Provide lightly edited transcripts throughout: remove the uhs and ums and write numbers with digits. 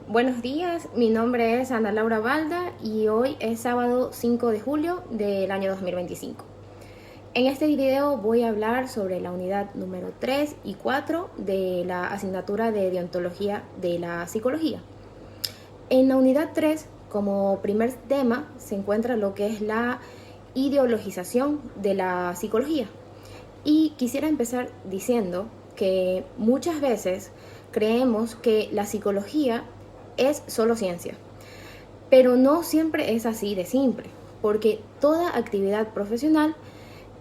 Buenos días, mi nombre es Ana Laura Balda y hoy es sábado 5 de julio del año 2025. En este video voy a hablar sobre la unidad número 3 y 4 de la asignatura de deontología de la psicología. En la unidad 3, como primer tema, se encuentra lo que es la ideologización de la psicología. Y quisiera empezar diciendo que muchas veces creemos que la psicología es solo ciencia, pero no siempre es así de simple, porque toda actividad profesional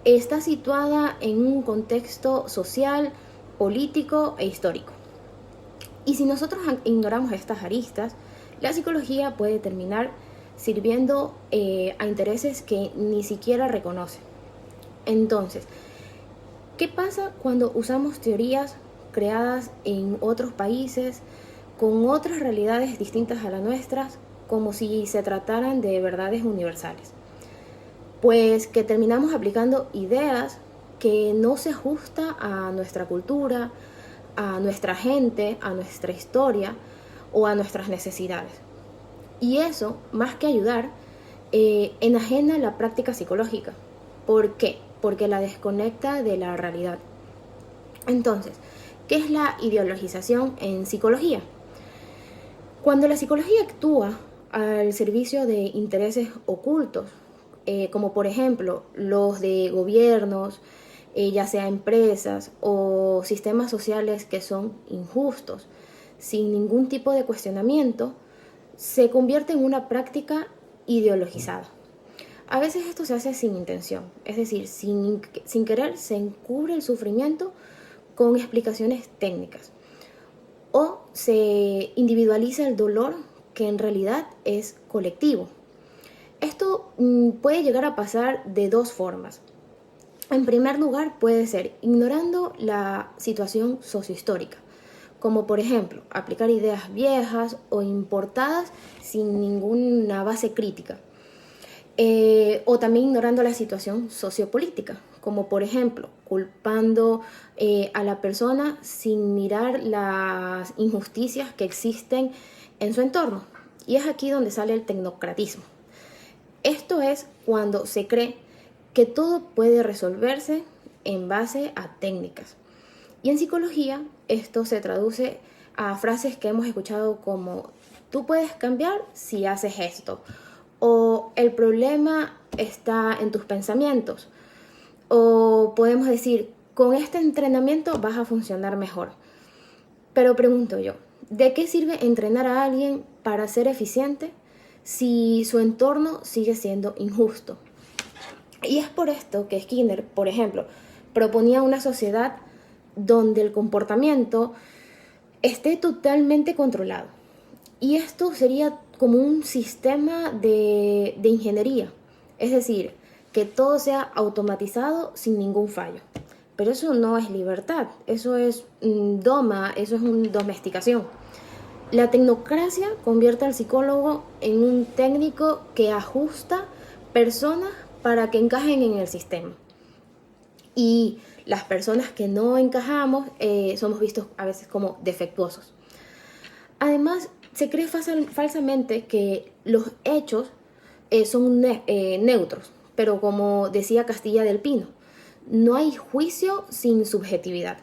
está situada en un contexto social, político e histórico. Y si nosotros ignoramos estas aristas, la psicología puede terminar sirviendo a intereses que ni siquiera reconoce. Entonces, ¿qué pasa cuando usamos teorías creadas en otros países con otras realidades distintas a las nuestras, como si se trataran de verdades universales? Pues que terminamos aplicando ideas que no se ajustan a nuestra cultura, a nuestra gente, a nuestra historia o a nuestras necesidades. Y eso, más que ayudar, enajena la práctica psicológica. ¿Por qué? Porque la desconecta de la realidad. Entonces, ¿qué es la ideologización en psicología? Cuando la psicología actúa al servicio de intereses ocultos, como por ejemplo los de gobiernos, ya sea empresas o sistemas sociales que son injustos, sin ningún tipo de cuestionamiento, se convierte en una práctica ideologizada. A veces esto se hace sin intención, es decir, sin querer se encubre el sufrimiento con explicaciones técnicas o se individualiza el dolor que en realidad es colectivo. Esto puede llegar a pasar de dos formas. En primer lugar, puede ser ignorando la situación sociohistórica, como por ejemplo aplicar ideas viejas o importadas sin ninguna base crítica. O también ignorando la situación sociopolítica, como por ejemplo culpando a la persona sin mirar las injusticias que existen en su entorno. Y es aquí donde sale el tecnocratismo. Esto es cuando se cree que todo puede resolverse en base a técnicas. Y en psicología esto se traduce a frases que hemos escuchado como tú puedes cambiar si haces esto, o el problema está en tus pensamientos, o podemos decir con este entrenamiento vas a funcionar mejor. Pero pregunto yo, ¿de qué sirve entrenar a alguien para ser eficiente si su entorno sigue siendo injusto? Y es por esto que Skinner, por ejemplo, proponía una sociedad donde el comportamiento esté totalmente controlado. Y esto sería como un sistema de ingeniería, es decir, que todo sea automatizado sin ningún fallo. Pero eso no es libertad, eso es doma, eso es una domesticación. La tecnocracia convierte al psicólogo en un técnico que ajusta personas para que encajen en el sistema. Y las personas que no encajamos somos vistos a veces como defectuosos. Además, se cree falsamente que los hechos son neutros, pero como decía Castilla del Pino, no hay juicio sin subjetividad.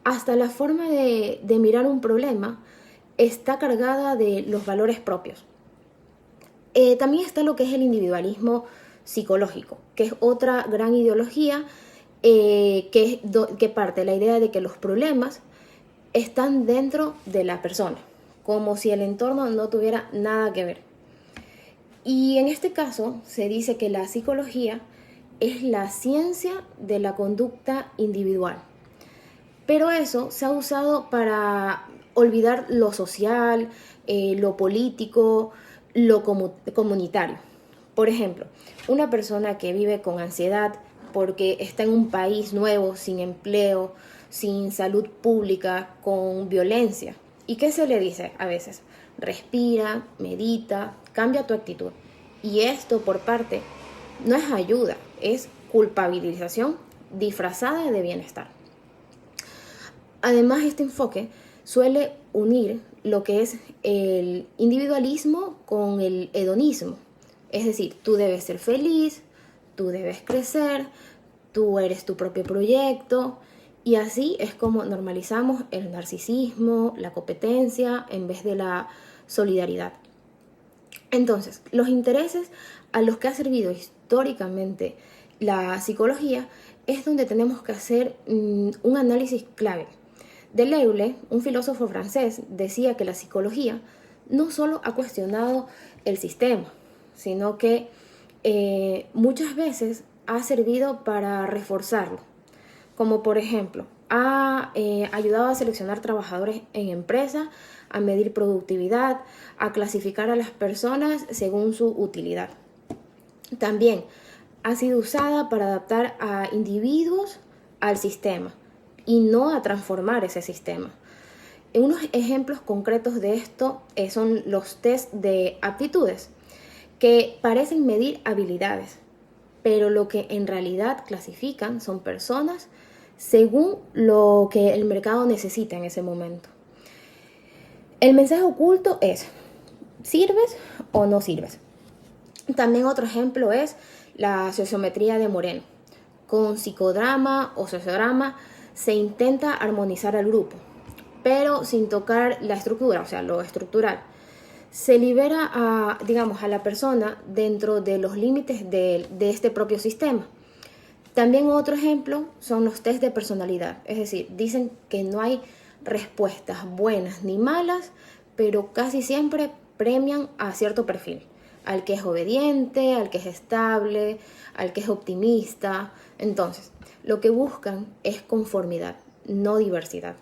Hasta la forma de mirar un problema está cargada de los valores propios. También está lo que es el individualismo psicológico, que es otra gran ideología que parte de la idea de que los problemas están dentro de la persona, como si el entorno no tuviera nada que ver. Y en este caso se dice que la psicología es la ciencia de la conducta individual. Pero eso se ha usado para olvidar lo social, lo político, lo comunitario. Por ejemplo, una persona que vive con ansiedad porque está en un país nuevo, sin empleo, sin salud pública, con violencia. ¿Y qué se le dice a veces? Respira, medita, cambia tu actitud. Y esto por parte no es ayuda, es culpabilización disfrazada de bienestar. Además, este enfoque suele unir lo que es el individualismo con el hedonismo. Es decir, tú debes ser feliz, tú debes crecer, tú eres tu propio proyecto, y así es como normalizamos el narcisismo, la competencia, en vez de la solidaridad. Entonces, los intereses a los que ha servido históricamente la psicología es donde tenemos que hacer un análisis clave. Deleuze, un filósofo francés, decía que la psicología no solo ha cuestionado el sistema, sino que muchas veces ha servido para reforzarlo. Como por ejemplo, ha ayudado a seleccionar trabajadores en empresas, a medir productividad, a clasificar a las personas según su utilidad. También ha sido usada para adaptar a individuos al sistema y no a transformar ese sistema. Unos ejemplos concretos de esto son los test de aptitudes, que parecen medir habilidades, pero lo que en realidad clasifican son personas según lo que el mercado necesita en ese momento. El mensaje oculto es: ¿sirves o no sirves? También otro ejemplo es la sociometría de Moreno. Con psicodrama o sociodrama se intenta armonizar al grupo, pero sin tocar la estructura, o sea, lo estructural. Se libera a la persona dentro de los límites de este propio sistema. También otro ejemplo son los test de personalidad, es decir, dicen que no hay respuestas buenas ni malas, pero casi siempre premian a cierto perfil, al que es obediente, al que es estable, al que es optimista. Entonces, lo que buscan es conformidad, no diversidad.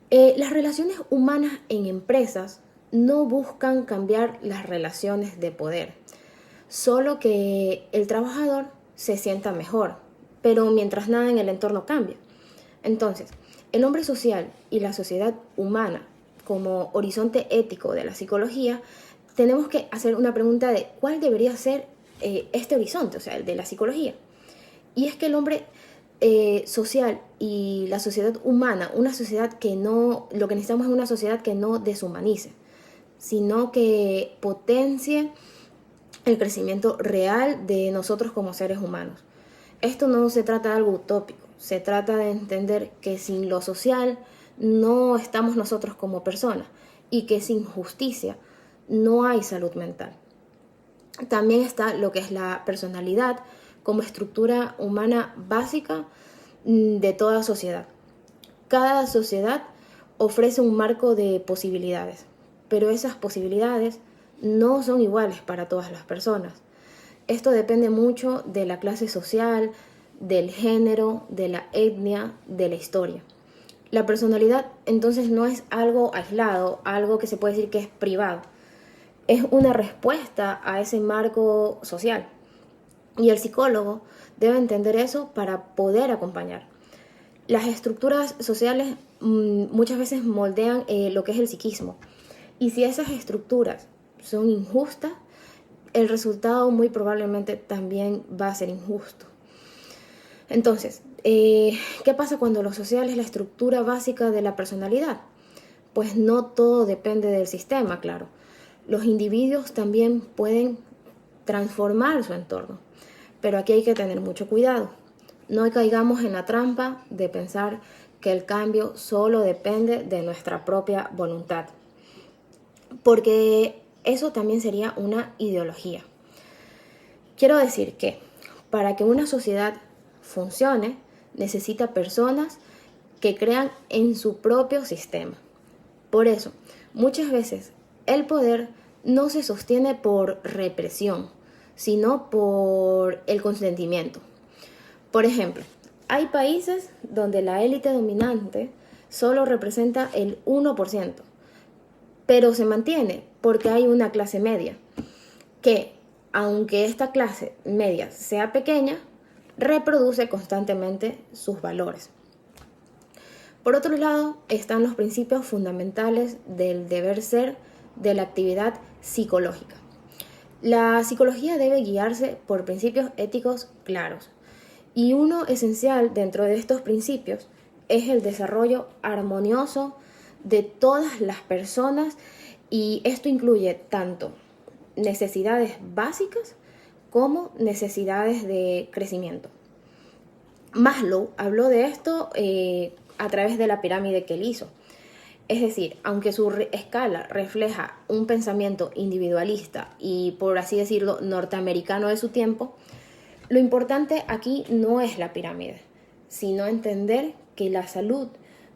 Las relaciones humanas en empresas no buscan cambiar las relaciones de poder, solo que el trabajador se sienta mejor, pero mientras nada en el entorno cambia. Entonces, el hombre social y la sociedad humana, como horizonte ético de la psicología, tenemos que hacer una pregunta de cuál debería ser este horizonte, o sea, el de la psicología. Y es que el hombre social y la sociedad humana, una sociedad que no, lo que necesitamos es una sociedad que no deshumanice, sino que potencie el crecimiento real de nosotros como seres humanos. Esto no se trata de algo utópico, se trata de entender que sin lo social no estamos nosotros como personas y que sin justicia no hay salud mental. También está lo que es la personalidad como estructura humana básica de toda sociedad. Cada sociedad ofrece un marco de posibilidades, pero esas posibilidades no son iguales para todas las personas. Esto depende mucho de la clase social, del género, de la etnia, de la historia. La personalidad entonces no es algo aislado, algo que se puede decir que es privado. Es una respuesta a ese marco social. Y el psicólogo debe entender eso para poder acompañar. Las estructuras sociales muchas veces moldean lo que es el psiquismo. Y si esas estructuras son injustas, el resultado muy probablemente también va a ser injusto. Entonces, ¿qué pasa cuando lo social es la estructura básica de la personalidad? Pues no todo depende del sistema, claro. Los individuos también pueden transformar su entorno, pero aquí hay que tener mucho cuidado. No caigamos en la trampa de pensar que el cambio solo depende de nuestra propia voluntad, porque eso también sería una ideología. Quiero decir que para que una sociedad funcione, necesita personas que crean en su propio sistema. Por eso, muchas veces el poder no se sostiene por represión, sino por el consentimiento. Por ejemplo, hay países donde la élite dominante solo representa el 1%, pero se mantiene porque hay una clase media que, aunque esta clase media sea pequeña, reproduce constantemente sus valores. Por otro lado, están los principios fundamentales del deber ser de la actividad psicológica. La psicología debe guiarse por principios éticos claros, y uno esencial dentro de estos principios es el desarrollo armonioso de todas las personas y esto incluye tanto necesidades básicas como necesidades de crecimiento. Maslow habló de esto a través de la pirámide que él hizo. Es decir, aunque su escala refleja un pensamiento individualista y, por así decirlo, norteamericano de su tiempo, lo importante aquí no es la pirámide, sino entender que la salud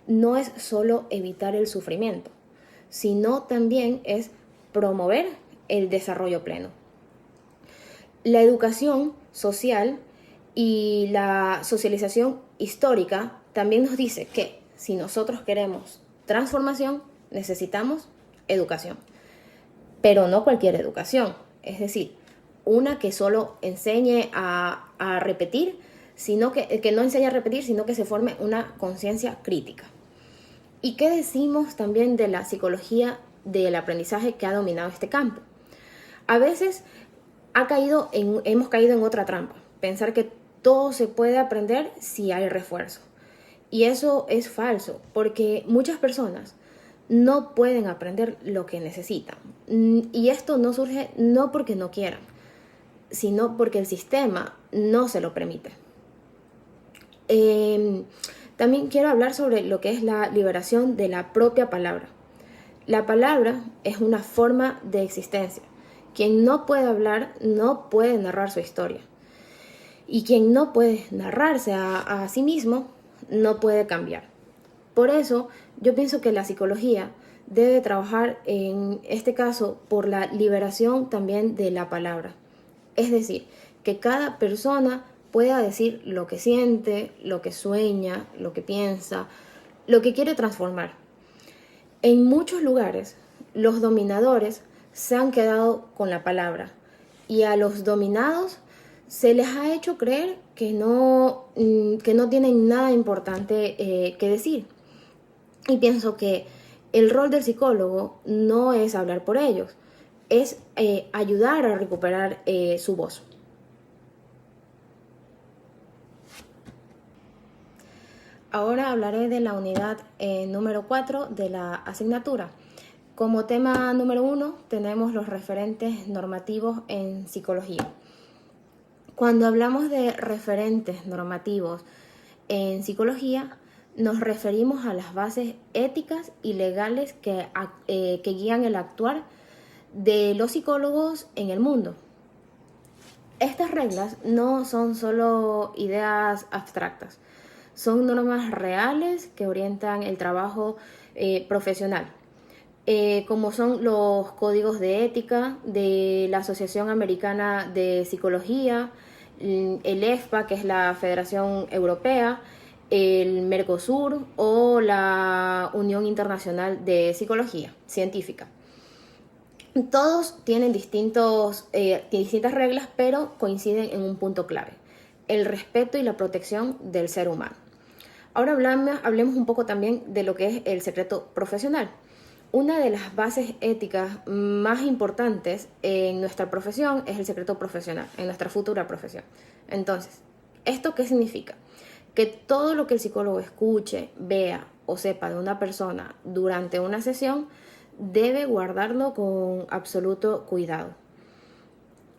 no es solo evitar el sufrimiento, sino también es promover el desarrollo pleno. La educación social y la socialización histórica también nos dice que si nosotros queremos transformación, necesitamos educación, pero no cualquier educación, es decir, una que solo enseñe a repetir, sino que no enseñe a repetir, sino que se forme una conciencia crítica. ¿Y qué decimos también de la psicología del aprendizaje que ha dominado este campo? A veces hemos caído en otra trampa, pensar que todo se puede aprender si hay refuerzo. Y eso es falso, porque muchas personas no pueden aprender lo que necesitan. Y esto no surge no porque no quieran, sino porque el sistema no se lo permite. También quiero hablar sobre lo que es la liberación de la propia palabra. La palabra es una forma de existencia. Quien no puede hablar no puede narrar su historia. Y quien no puede narrarse a sí mismo no puede cambiar. Por eso yo pienso que la psicología debe trabajar en este caso por la liberación también de la palabra. Es decir, que cada persona pueda decir lo que siente, lo que sueña, lo que piensa, lo que quiere transformar. En muchos lugares, los dominadores se han quedado con la palabra y a los dominados se les ha hecho creer que no tienen nada importante que decir. Y pienso que el rol del psicólogo no es hablar por ellos, es ayudar a recuperar su voz. Ahora hablaré de la unidad número 4 de la asignatura. Como tema número 1 tenemos los referentes normativos en psicología. Cuando hablamos de referentes normativos en psicología, nos referimos a las bases éticas y legales que guían el actuar de los psicólogos en el mundo. Estas reglas no son solo ideas abstractas, son normas reales que orientan el trabajo profesional, como son los códigos de ética de la Asociación Americana de Psicología, el EFPA, que es la Federación Europea, el Mercosur o la Unión Internacional de Psicología Científica. Todos tienen distintas reglas, pero coinciden en un punto clave: el respeto y la protección del ser humano. Ahora hablemos un poco también de lo que es el secreto profesional. Una de las bases éticas más importantes en nuestra profesión es el secreto profesional, en nuestra futura profesión. Entonces, ¿esto qué significa? Que todo lo que el psicólogo escuche, vea o sepa de una persona durante una sesión debe guardarlo con absoluto cuidado.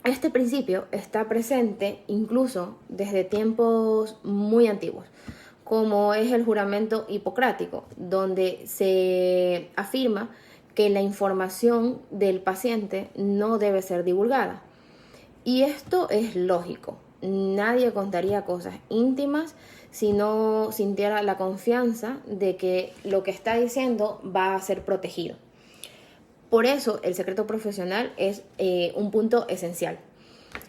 Este principio está presente incluso desde tiempos muy antiguos, como es el juramento hipocrático, donde se afirma que la información del paciente no debe ser divulgada. Y esto es lógico. Nadie contaría cosas íntimas si no sintiera la confianza de que lo que está diciendo va a ser protegido. Por eso el secreto profesional es un punto esencial,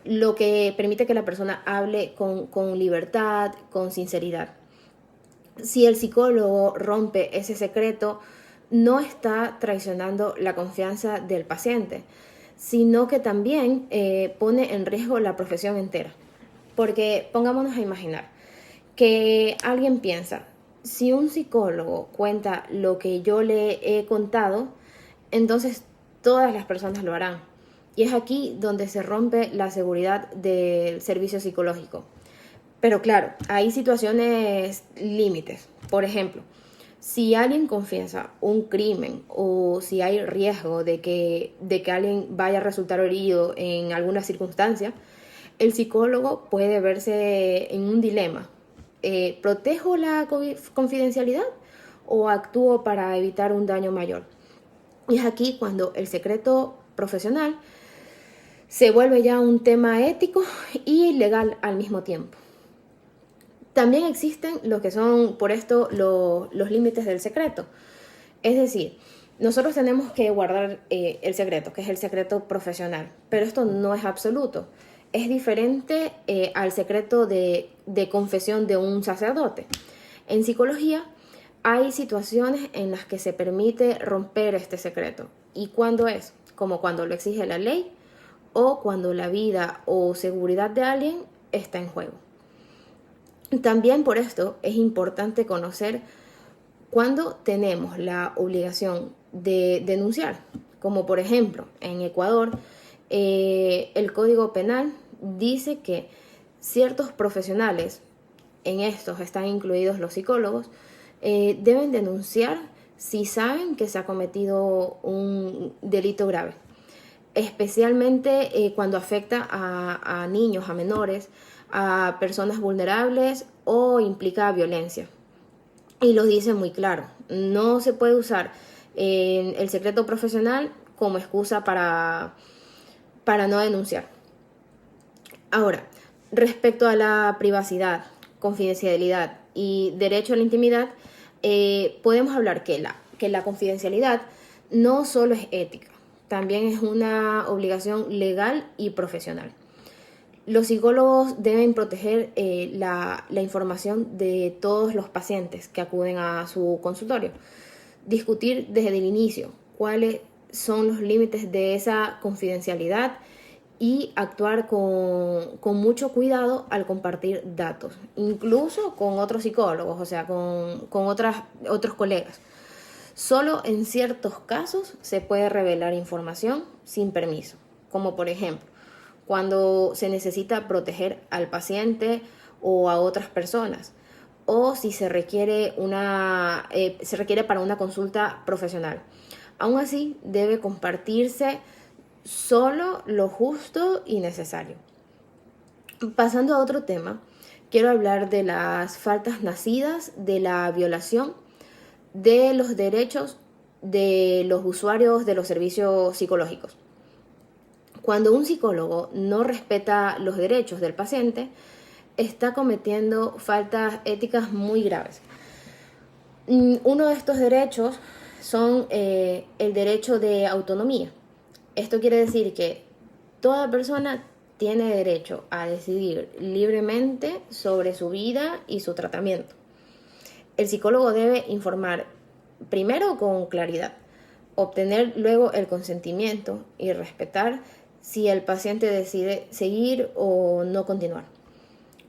lo que permite que la persona hable con libertad, con sinceridad. Si el psicólogo rompe ese secreto, no está traicionando la confianza del paciente, sino que también pone en riesgo la profesión entera. Porque pongámonos a imaginar que alguien piensa, si un psicólogo cuenta lo que yo le he contado, entonces todas las personas lo harán. Y es aquí donde se rompe la seguridad del servicio psicológico. Pero claro, hay situaciones límites. Por ejemplo, Si alguien confiesa un crimen o si hay riesgo de que alguien vaya a resultar herido en alguna circunstancia, el psicólogo puede verse en un dilema. ¿Protejo la confidencialidad o actúo para evitar un daño mayor? Y es aquí cuando el secreto profesional se vuelve ya un tema ético y legal al mismo tiempo. También existen lo que son, por esto, los límites del secreto. Es decir, nosotros tenemos que guardar el secreto, que es el secreto profesional, pero esto no es absoluto. Es diferente al secreto de confesión de un sacerdote. En psicología hay situaciones en las que se permite romper este secreto. ¿Y cuándo es? Como cuando lo exige la ley o cuando la vida o seguridad de alguien está en juego. También por esto es importante conocer cuándo tenemos la obligación de denunciar. Como por ejemplo, en Ecuador, el Código Penal dice que ciertos profesionales, en estos están incluidos los psicólogos, deben denunciar si saben que se ha cometido un delito grave, especialmente cuando afecta a niños, a menores, a personas vulnerables o implica violencia. Y lo dice muy claro, no se puede usar el secreto profesional como excusa para no denunciar. Ahora, respecto a la privacidad, confidencialidad y derecho a la intimidad, podemos hablar que la confidencialidad no solo es ética, también es una obligación legal y profesional. Los psicólogos deben proteger la información de todos los pacientes que acuden a su consultorio. Discutir desde el inicio cuáles son los límites de esa confidencialidad y actuar con mucho cuidado al compartir datos, incluso con otros psicólogos, o sea, con otros colegas. Solo en ciertos casos se puede revelar información sin permiso, como por ejemplo, cuando se necesita proteger al paciente o a otras personas, o si se requiere para una consulta profesional. Aún así, debe compartirse solo lo justo y necesario. Pasando a otro tema, quiero hablar de las faltas nacidas de la violación de los derechos de los usuarios de los servicios psicológicos. Cuando un psicólogo no respeta los derechos del paciente, está cometiendo faltas éticas muy graves. Uno de estos derechos son el derecho de autonomía. Esto quiere decir que toda persona tiene derecho a decidir libremente sobre su vida y su tratamiento. El psicólogo debe informar primero con claridad, obtener luego el consentimiento y respetar si el paciente decide seguir o no continuar.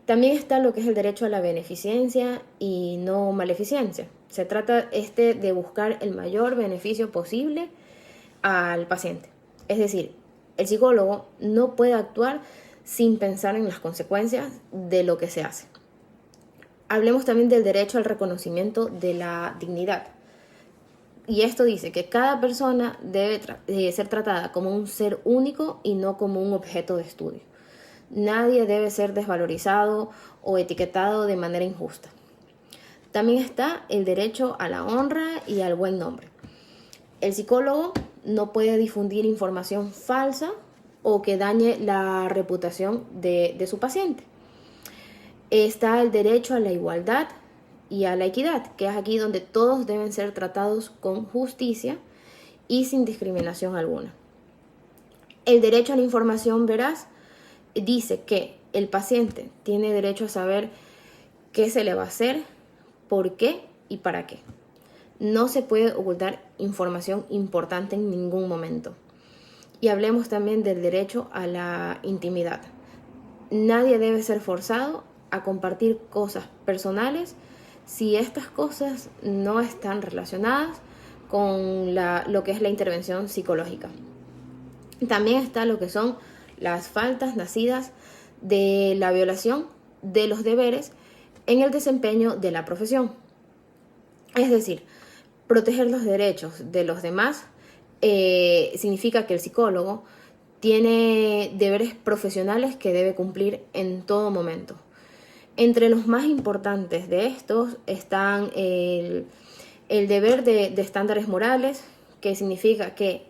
También está lo que es el derecho a la beneficencia y no maleficencia. Se trata de buscar el mayor beneficio posible al paciente. Es decir, el psicólogo no puede actuar sin pensar en las consecuencias de lo que se hace. Hablemos también del derecho al reconocimiento de la dignidad. Y esto dice que cada persona debe ser tratada como un ser único y no como un objeto de estudio. Nadie debe ser desvalorizado o etiquetado de manera injusta. También está el derecho a la honra y al buen nombre. El psicólogo no puede difundir información falsa o que dañe la reputación de su paciente. Está el derecho a la igualdad y a la equidad, que es aquí donde todos deben ser tratados con justicia y sin discriminación alguna. El derecho a la información veraz dice que el paciente tiene derecho a saber qué se le va a hacer, por qué y para qué. No se puede ocultar información importante en ningún momento. Y hablemos también del derecho a la intimidad. Nadie debe ser forzado a compartir cosas personales si estas cosas no están relacionadas con lo que es la intervención psicológica. También está lo que son las faltas nacidas de la violación de los deberes en el desempeño de la profesión. Es decir, proteger los derechos de los demás significa que el psicólogo tiene deberes profesionales que debe cumplir en todo momento. Entre los más importantes de estos están el deber de estándares morales, que significa que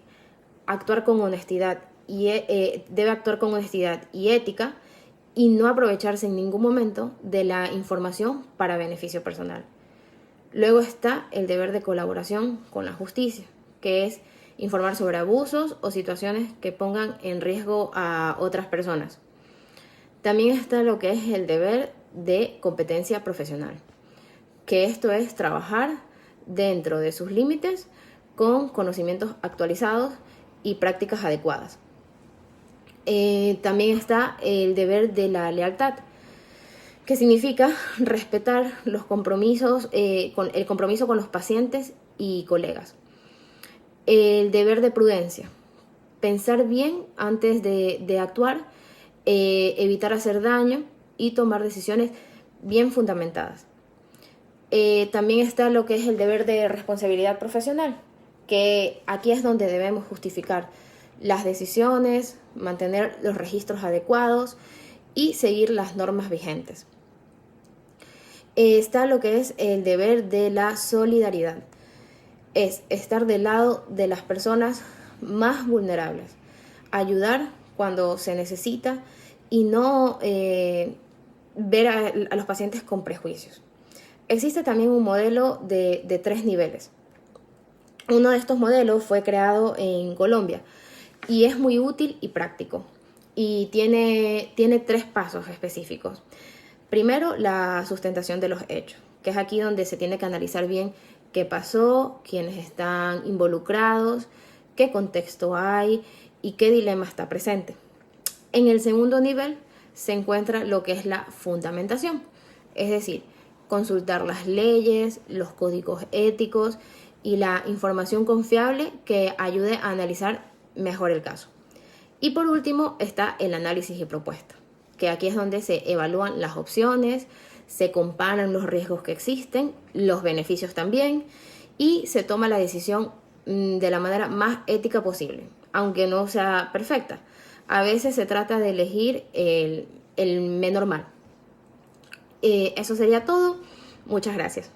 actuar con honestidad debe actuar con honestidad y ética y no aprovecharse en ningún momento de la información para beneficio personal. Luego está el deber de colaboración con la justicia, que es informar sobre abusos o situaciones que pongan en riesgo a otras personas. También está lo que es el deber de competencia profesional, que esto es trabajar dentro de sus límites con conocimientos actualizados y prácticas adecuadas. También está el deber de la lealtad, que significa respetar los compromisos, el compromiso con los pacientes y colegas. El deber de prudencia, pensar bien antes de actuar, evitar hacer daño y tomar decisiones bien fundamentadas. También está lo que es el deber de responsabilidad profesional, que aquí es donde debemos justificar las decisiones, mantener los registros adecuados y seguir las normas vigentes. Está lo que es el deber de la solidaridad. Es estar del lado de las personas más vulnerables, ayudar cuando se necesita y no ver a los pacientes con prejuicios. Existe también un modelo de 3 niveles. Uno de estos modelos fue creado en Colombia y es muy útil y práctico y tiene 3 pasos específicos. Primero, la sustentación de los hechos, que es aquí donde se tiene que analizar bien qué pasó, quiénes están involucrados, qué contexto hay y qué dilema está presente. En el segundo nivel se encuentra lo que es la fundamentación, es decir, consultar las leyes, los códigos éticos y la información confiable que ayude a analizar mejor el caso. Y por último está el análisis y propuesta, que aquí es donde se evalúan las opciones, se comparan los riesgos que existen, los beneficios también, y se toma la decisión de la manera más ética posible, aunque no sea perfecta. A veces se trata de elegir el menor mal. Eso sería todo. Muchas gracias.